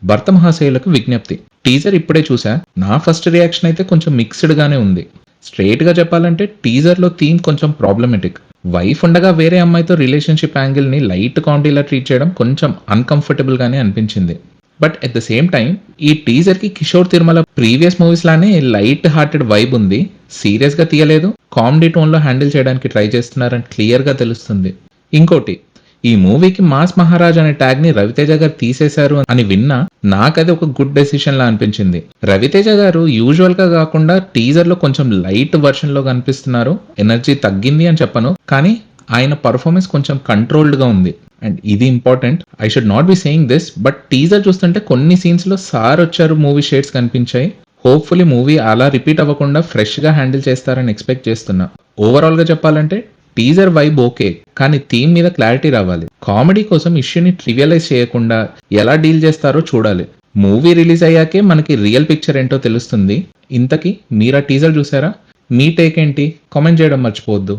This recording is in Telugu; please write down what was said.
భర్త మహాశయులకు విజ్ఞప్తి. టీజర్ ఇప్పుడే చూసా. నా ఫస్ట్ రియాక్షన్ అయితే కొంచెం మిక్స్డ్ గానే ఉంది. స్ట్రెయిట్ గా చెప్పాలంటే టీజర్ లో థీమ్ కొంచెం ప్రాబ్లమెటిక్. వైఫ్ ఉండగా వేరే అమ్మాయితో రిలేషన్షిప్ యాంగిల్ ని లైట్ కామెడీలా ట్రీట్ చేయడం కొంచెం అన్కంఫర్టబుల్ గానే అనిపించింది. But at the same time ఈ టీజర్ కి కిషోర్ తిరుమల ప్రీవియస్ మూవీస్ లానే లైట్ హార్టెడ్ వైబ్ ఉంది. సీరియస్ గా తీయలేదు, కామెడీ టోన్ లో హ్యాండిల్ చేయడానికి ట్రై చేస్తున్నారని క్లియర్ గా తెలుస్తుంది. ఇంకోటి, ఈ మూవీకి మాస్ మహారాజ్ అనే ట్యాగ్ ని రవితేజ గారు తీసేశారు అని విన్నా నాకది ఒక గుడ్ డెసిషన్ లా అనిపించింది. రవితేజ గారు యూజువల్ గా కాకుండా టీజర్ లో కొంచెం లైట్ వర్షన్ లో కనిపిస్తున్నారు. ఎనర్జీ తగ్గింది అని చెప్పను, కానీ ఆయన పర్ఫార్మెన్స్ కొంచెం కంట్రోల్డ్ గా ఉంది. అండ్ ఇది important. I should not be saying this, but teaser చూస్తుంటే కొన్ని సీన్స్ లో సార్ వచ్చారు మూవీ షేడ్స్ కనిపించాయి. హోప్ఫుల్లీ మూవీ అలా రిపీట్ అవ్వకుండా ఫ్రెష్ గా హ్యాండిల్ చేస్తారని ఎక్స్పెక్ట్ చేస్తున్నా. ఓవరాల్ గా చెప్పాలంటే టీజర్ వైబ్ ఓకే, కానీ థీమ్ మీద క్లారిటీ రావాలి. కామెడీ కోసం ఇష్యూని ట్రివియలైజ్ చేయకుండా ఎలా డీల్ చేస్తారో చూడాలి. మూవీ రిలీజ్ అయ్యాకే మనకి రియల్ పిక్చర్ ఏంటో తెలుస్తుంది. ఇంతకీ మీరు ఆ టీజర్ చూసారా? మీ టేక్ ఏంటి? కామెంట్ చేయడం మర్చిపోవద్దు.